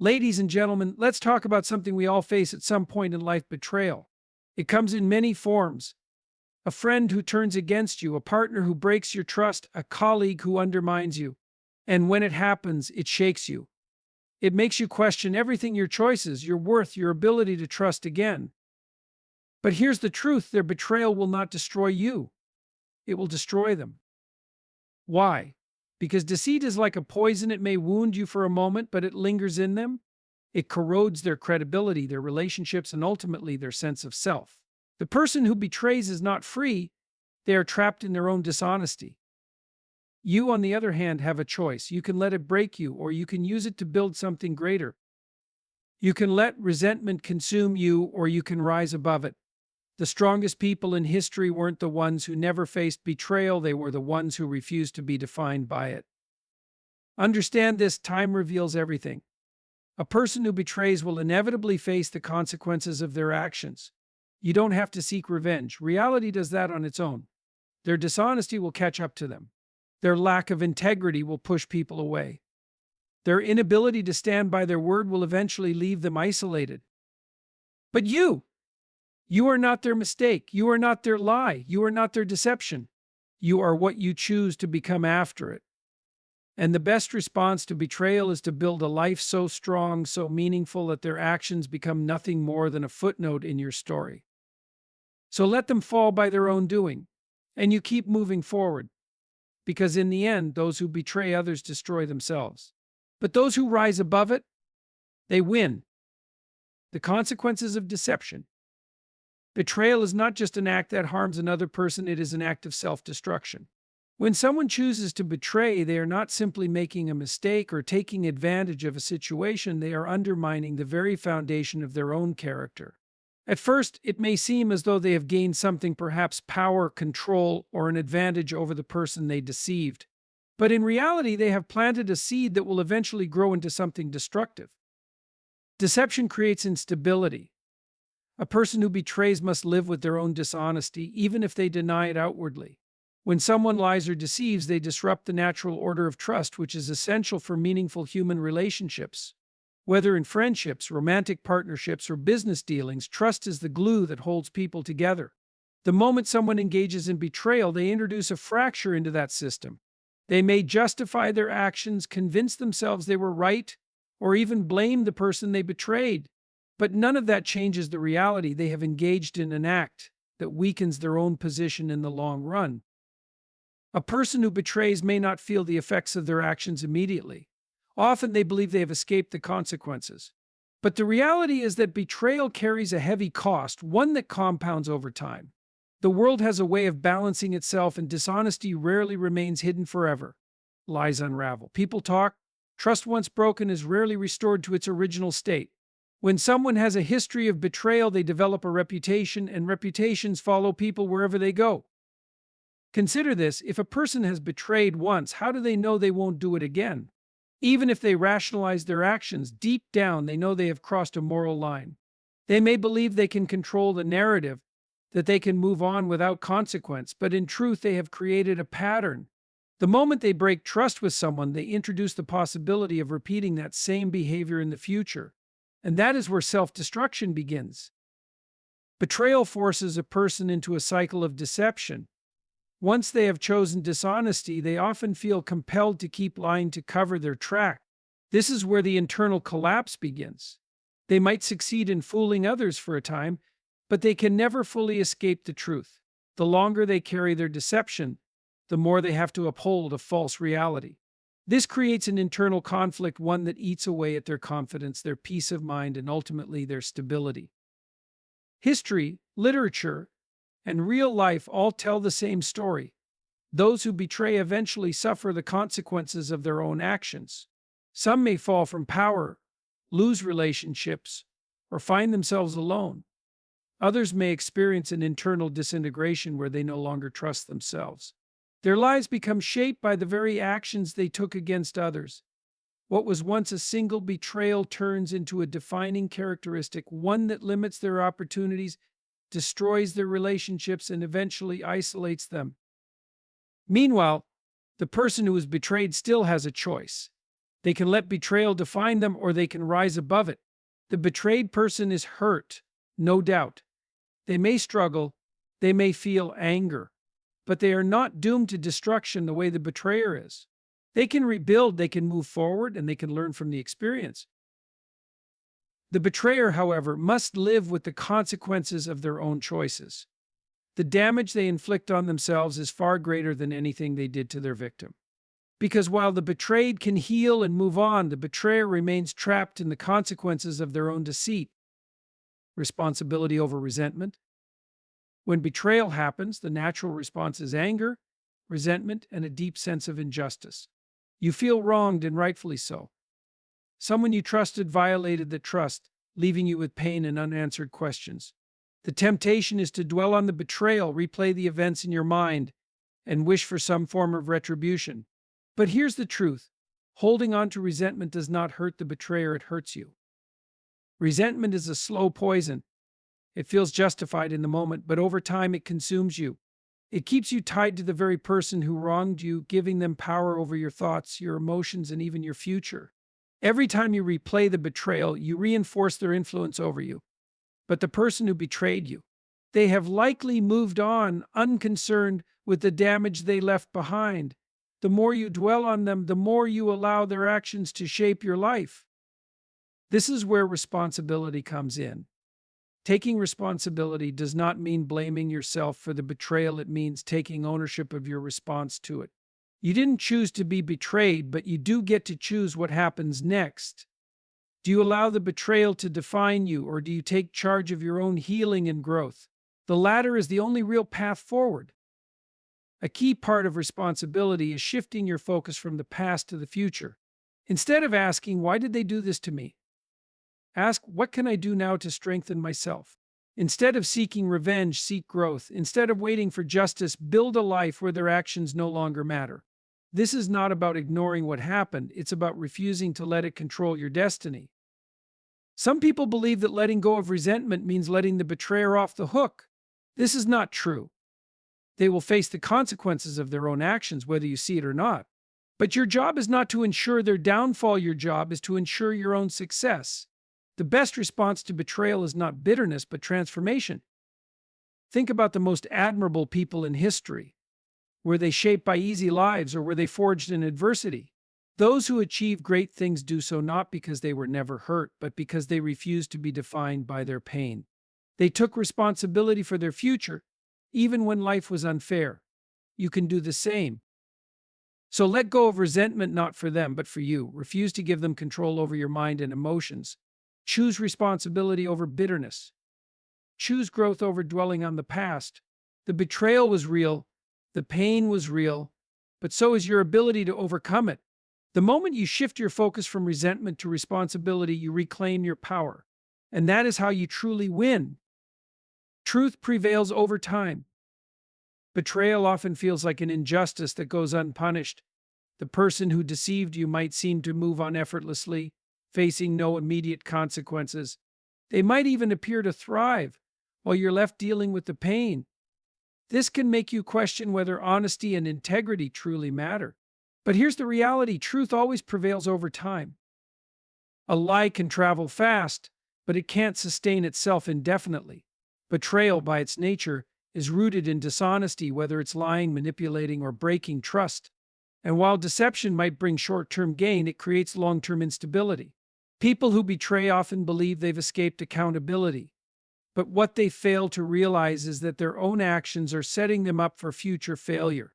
Ladies and gentlemen, let's talk about something we all face at some point in life: betrayal. It comes in many forms. A friend who turns against you, a partner who breaks your trust, a colleague who undermines you. And when it happens, it shakes you. It makes you question everything: your choices, your worth, your ability to trust again. But here's the truth: their betrayal will not destroy you, it will destroy them. Why? Because deceit is like a poison. It may wound you for a moment, but it lingers in them. It corrodes their credibility, their relationships, and ultimately their sense of self. The person who betrays is not free, they are trapped in their own dishonesty. You, on the other hand, have a choice. You can let it break you, or you can use it to build something greater. You can let resentment consume you, or you can rise above it. The strongest people in history weren't the ones who never faced betrayal, they were the ones who refused to be defined by it. Understand this: time reveals everything. A person who betrays will inevitably face the consequences of their actions. You don't have to seek revenge. Reality does that on its own. Their dishonesty will catch up to them. Their lack of integrity will push people away. Their inability to stand by their word will eventually leave them isolated. But you are not their mistake. You are not their lie. You are not their deception. You are what you choose to become after it. And the best response to betrayal is to build a life so strong, so meaningful, that their actions become nothing more than a footnote in your story. So let them fall by their own doing, and you keep moving forward. Because in the end, those who betray others destroy themselves. But those who rise above it, they win. The consequences of deception. Betrayal is not just an act that harms another person, it is an act of self-destruction. When someone chooses to betray, they are not simply making a mistake or taking advantage of a situation, they are undermining the very foundation of their own character. At first, it may seem as though they have gained something, perhaps power, control, or an advantage over the person they deceived. But in reality, they have planted a seed that will eventually grow into something destructive. Deception creates instability. A person who betrays must live with their own dishonesty, even if they deny it outwardly. When someone lies or deceives, they disrupt the natural order of trust, which is essential for meaningful human relationships. Whether in friendships, romantic partnerships, or business dealings, trust is the glue that holds people together. The moment someone engages in betrayal, they introduce a fracture into that system. They may justify their actions, convince themselves they were right, or even blame the person they betrayed. But none of that changes the reality: they have engaged in an act that weakens their own position in the long run. A person who betrays may not feel the effects of their actions immediately. Often they believe they have escaped the consequences. But the reality is that betrayal carries a heavy cost, one that compounds over time. The world has a way of balancing itself, and dishonesty rarely remains hidden forever. Lies unravel. People talk. Trust once broken is rarely restored to its original state. When someone has a history of betrayal, they develop a reputation, and reputations follow people wherever they go. Consider this: if a person has betrayed once, how do they know they won't do it again? Even if they rationalize their actions, deep down they know they have crossed a moral line. They may believe they can control the narrative, that they can move on without consequence, but in truth they have created a pattern. The moment they break trust with someone, they introduce the possibility of repeating that same behavior in the future. And that is where self-destruction begins. Betrayal forces a person into a cycle of deception. Once they have chosen dishonesty, they often feel compelled to keep lying to cover their track. This is where the internal collapse begins. They might succeed in fooling others for a time, but they can never fully escape the truth. The longer they carry their deception, the more they have to uphold a false reality. This creates an internal conflict, one that eats away at their confidence, their peace of mind, and ultimately their stability. History, literature, and real life all tell the same story. Those who betray eventually suffer the consequences of their own actions. Some may fall from power, lose relationships, or find themselves alone. Others may experience an internal disintegration where they no longer trust themselves. Their lives become shaped by the very actions they took against others. What was once a single betrayal turns into a defining characteristic, one that limits their opportunities, destroys their relationships, and eventually isolates them. Meanwhile, the person who is betrayed still has a choice. They can let betrayal define them, or they can rise above it. The betrayed person is hurt, no doubt. They may struggle, they may feel anger, but they are not doomed to destruction the way the betrayer is. They can rebuild, they can move forward, and they can learn from the experience. The betrayer, however, must live with the consequences of their own choices. The damage they inflict on themselves is far greater than anything they did to their victim. Because while the betrayed can heal and move on, the betrayer remains trapped in the consequences of their own deceit. Responsibility over resentment. When betrayal happens, the natural response is anger, resentment, and a deep sense of injustice. You feel wronged, and rightfully so. Someone you trusted violated the trust, leaving you with pain and unanswered questions. The temptation is to dwell on the betrayal, replay the events in your mind, and wish for some form of retribution. But here's the truth. Holding on to resentment does not hurt the betrayer, it hurts you. Resentment is a slow poison. It feels justified in the moment, but over time it consumes you. It keeps you tied to the very person who wronged you, giving them power over your thoughts, your emotions, and even your future. Every time you replay the betrayal, you reinforce their influence over you. But the person who betrayed you, they have likely moved on, unconcerned with the damage they left behind. The more you dwell on them, the more you allow their actions to shape your life. This is where responsibility comes in. Taking responsibility does not mean blaming yourself for the betrayal. It means taking ownership of your response to it. You didn't choose to be betrayed, but you do get to choose what happens next. Do you allow the betrayal to define you, or do you take charge of your own healing and growth? The latter is the only real path forward. A key part of responsibility is shifting your focus from the past to the future. Instead of asking, "Why did they do this to me?" ask, "What can I do now to strengthen myself?" Instead of seeking revenge, seek growth. Instead of waiting for justice, build a life where their actions no longer matter. This is not about ignoring what happened, it's about refusing to let it control your destiny. Some people believe that letting go of resentment means letting the betrayer off the hook. This is not true. They will face the consequences of their own actions, whether you see it or not. But your job is not to ensure their downfall, your job is to ensure your own success. The best response to betrayal is not bitterness, but transformation. Think about the most admirable people in history. Were they shaped by easy lives, or were they forged in adversity? Those who achieve great things do so not because they were never hurt, but because they refused to be defined by their pain. They took responsibility for their future, even when life was unfair. You can do the same. So let go of resentment, not for them, but for you. Refuse to give them control over your mind and emotions. Choose responsibility over bitterness. Choose growth over dwelling on the past. The betrayal was real, the pain was real, but so is your ability to overcome it. The moment you shift your focus from resentment to responsibility, you reclaim your power. And that is how you truly win. Truth prevails over time. Betrayal often feels like an injustice that goes unpunished. The person who deceived you might seem to move on effortlessly, facing no immediate consequences. They might even appear to thrive, while you're left dealing with the pain. This can make you question whether honesty and integrity truly matter. But here's the reality: truth always prevails over time. A lie can travel fast, but it can't sustain itself indefinitely. Betrayal, by its nature, is rooted in dishonesty, whether it's lying, manipulating, or breaking trust. And while deception might bring short-term gain, it creates long-term instability. People who betray often believe they've escaped accountability. But what they fail to realize is that their own actions are setting them up for future failure.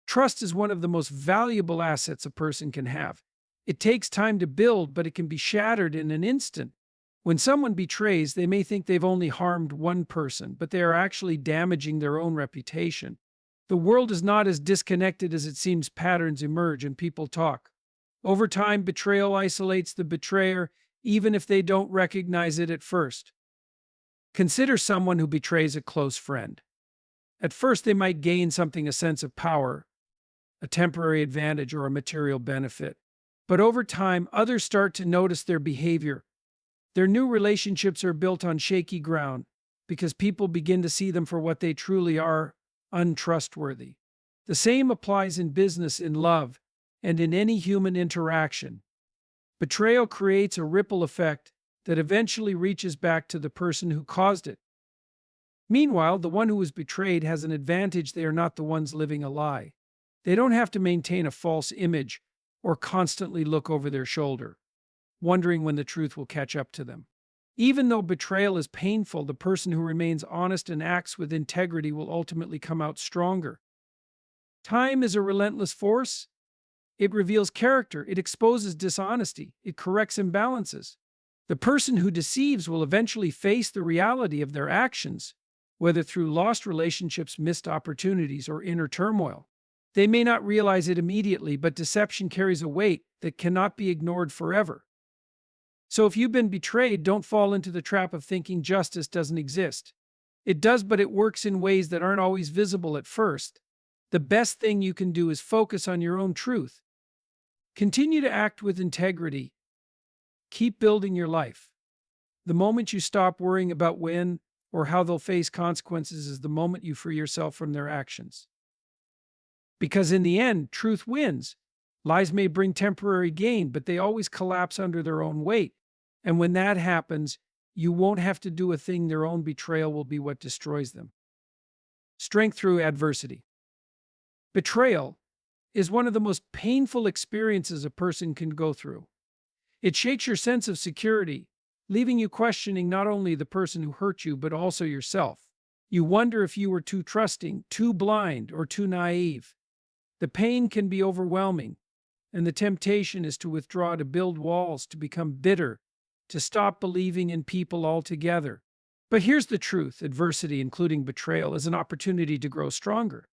Trust is one of the most valuable assets a person can have. It takes time to build, but it can be shattered in an instant. When someone betrays, they may think they've only harmed one person, but they are actually damaging their own reputation. The world is not as disconnected as it seems. Patterns emerge and people talk. Over time, betrayal isolates the betrayer, even if they don't recognize it at first. Consider someone who betrays a close friend. At first, they might gain something: a sense of power, a temporary advantage, or a material benefit. But over time, others start to notice their behavior. Their new relationships are built on shaky ground because people begin to see them for what they truly are: untrustworthy. The same applies in business, in love, and in any human interaction. Betrayal creates a ripple effect that eventually reaches back to the person who caused it. Meanwhile, the one who was betrayed has an advantage: they are not the ones living a lie. They don't have to maintain a false image or constantly look over their shoulder, wondering when the truth will catch up to them. Even though betrayal is painful, the person who remains honest and acts with integrity will ultimately come out stronger. Time is a relentless force. It reveals character, it exposes dishonesty, it corrects imbalances. The person who deceives will eventually face the reality of their actions, whether through lost relationships, missed opportunities, or inner turmoil. They may not realize it immediately, but deception carries a weight that cannot be ignored forever. So if you've been betrayed, don't fall into the trap of thinking justice doesn't exist. It does, but it works in ways that aren't always visible at first. The best thing you can do is focus on your own truth. Continue to act with integrity. Keep building your life. The moment you stop worrying about when or how they'll face consequences is the moment you free yourself from their actions. Because in the end, truth wins. Lies may bring temporary gain, but they always collapse under their own weight. And when that happens, you won't have to do a thing. Their own betrayal will be what destroys them. Strength through adversity. Betrayal is one of the most painful experiences a person can go through. It shakes your sense of security, leaving you questioning not only the person who hurt you, but also yourself. You wonder if you were too trusting, too blind, or too naive. The pain can be overwhelming, and the temptation is to withdraw, to build walls, to become bitter, to stop believing in people altogether. But here's the truth: adversity, including betrayal, is an opportunity to grow stronger.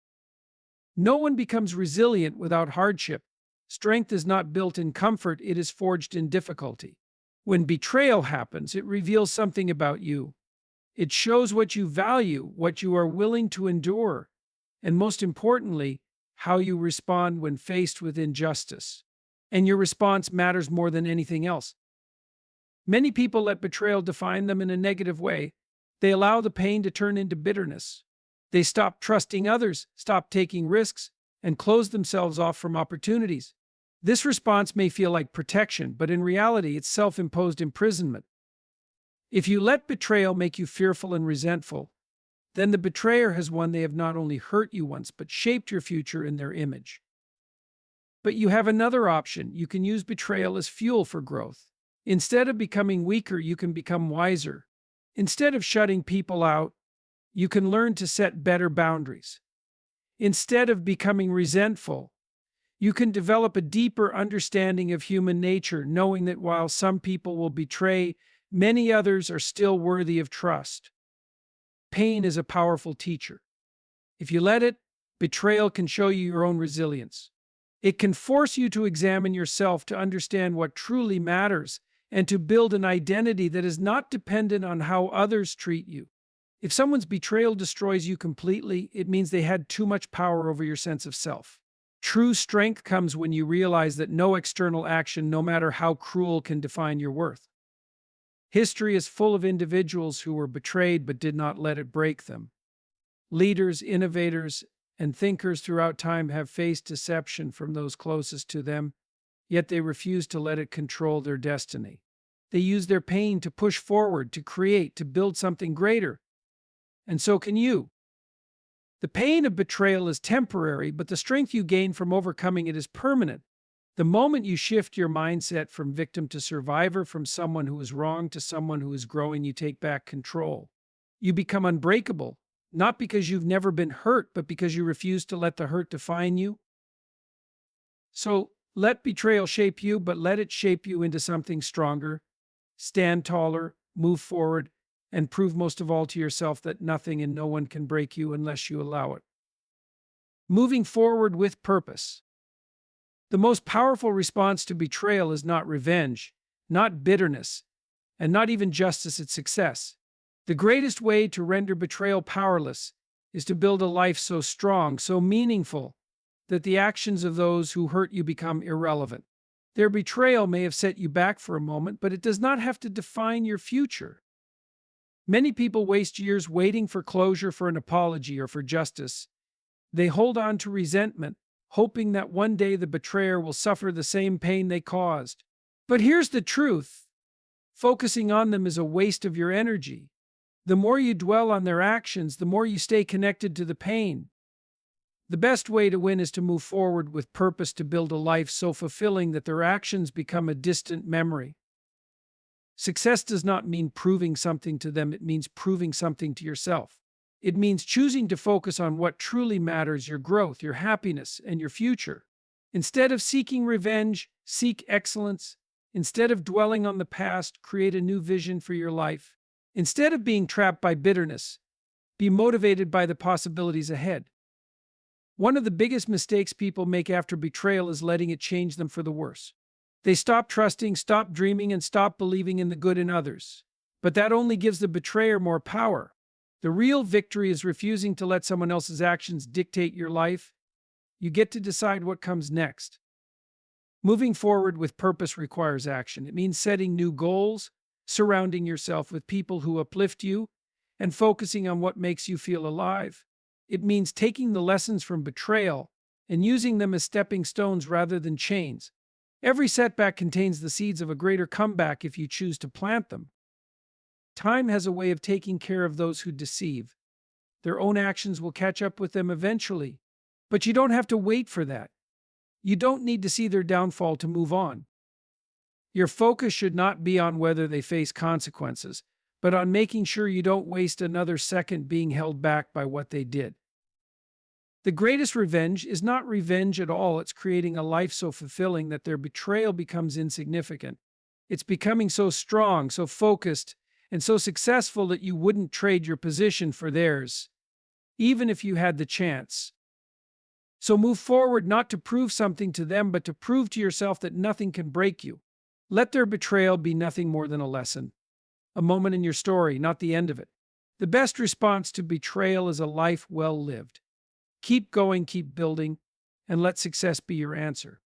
No one becomes resilient without hardship. Strength is not built in comfort, it is forged in difficulty. When betrayal happens, it reveals something about you. It shows what you value, what you are willing to endure, and most importantly, how you respond when faced with injustice. And your response matters more than anything else. Many people let betrayal define them in a negative way. They allow the pain to turn into bitterness. They stop trusting others, stop taking risks, and close themselves off from opportunities. This response may feel like protection, but in reality, it's self-imposed imprisonment. If you let betrayal make you fearful and resentful, then the betrayer has won. They have not only hurt you once, but shaped your future in their image. But you have another option. You can use betrayal as fuel for growth. Instead of becoming weaker, you can become wiser. Instead of shutting people out, you can learn to set better boundaries. Instead of becoming resentful, you can develop a deeper understanding of human nature, knowing that while some people will betray, many others are still worthy of trust. Pain is a powerful teacher. If you let it, betrayal can show you your own resilience. It can force you to examine yourself, to understand what truly matters, and to build an identity that is not dependent on how others treat you. If someone's betrayal destroys you completely, it means they had too much power over your sense of self. True strength comes when you realize that no external action, no matter how cruel, can define your worth. History is full of individuals who were betrayed but did not let it break them. Leaders, innovators, and thinkers throughout time have faced deception from those closest to them, yet they refuse to let it control their destiny. They use their pain to push forward, to create, to build something greater. And so can you. The pain of betrayal is temporary, but the strength you gain from overcoming it is permanent. The moment you shift your mindset from victim to survivor, from someone who is wrong to someone who is growing, you take back control. You become unbreakable, not because you've never been hurt, but because you refuse to let the hurt define you. So let betrayal shape you, but let it shape you into something stronger. Stand taller, move forward, and prove most of all to yourself that nothing and no one can break you unless you allow it. Moving forward with purpose. The most powerful response to betrayal is not revenge, not bitterness, and not even justice, it's success. The greatest way to render betrayal powerless is to build a life so strong, so meaningful, that the actions of those who hurt you become irrelevant. Their betrayal may have set you back for a moment, but it does not have to define your future. Many people waste years waiting for closure, for an apology, or for justice. They hold on to resentment, hoping that one day the betrayer will suffer the same pain they caused. But here's the truth: focusing on them is a waste of your energy. The more you dwell on their actions, the more you stay connected to the pain. The best way to win is to move forward with purpose, to build a life so fulfilling that their actions become a distant memory. Success does not mean proving something to them, it means proving something to yourself. It means choosing to focus on what truly matters: your growth, your happiness, and your future. Instead of seeking revenge, seek excellence. Instead of dwelling on the past, create a new vision for your life. Instead of being trapped by bitterness, be motivated by the possibilities ahead. One of the biggest mistakes people make after betrayal is letting it change them for the worse. They stop trusting, stop dreaming, and stop believing in the good in others. But that only gives the betrayer more power. The real victory is refusing to let someone else's actions dictate your life. You get to decide what comes next. Moving forward with purpose requires action. It means setting new goals, surrounding yourself with people who uplift you, and focusing on what makes you feel alive. It means taking the lessons from betrayal and using them as stepping stones rather than chains. Every setback contains the seeds of a greater comeback if you choose to plant them. Time has a way of taking care of those who deceive. Their own actions will catch up with them eventually. But you don't have to wait for that. You don't need to see their downfall to move on. Your focus should not be on whether they face consequences, but on making sure you don't waste another second being held back by what they did. The greatest revenge is not revenge at all. It's creating a life so fulfilling that their betrayal becomes insignificant. It's becoming so strong, so focused, and so successful that you wouldn't trade your position for theirs, even if you had the chance. So move forward not to prove something to them, but to prove to yourself that nothing can break you. Let their betrayal be nothing more than a lesson, a moment in your story, not the end of it. The best response to betrayal is a life well lived. Keep going, keep building, and let success be your answer.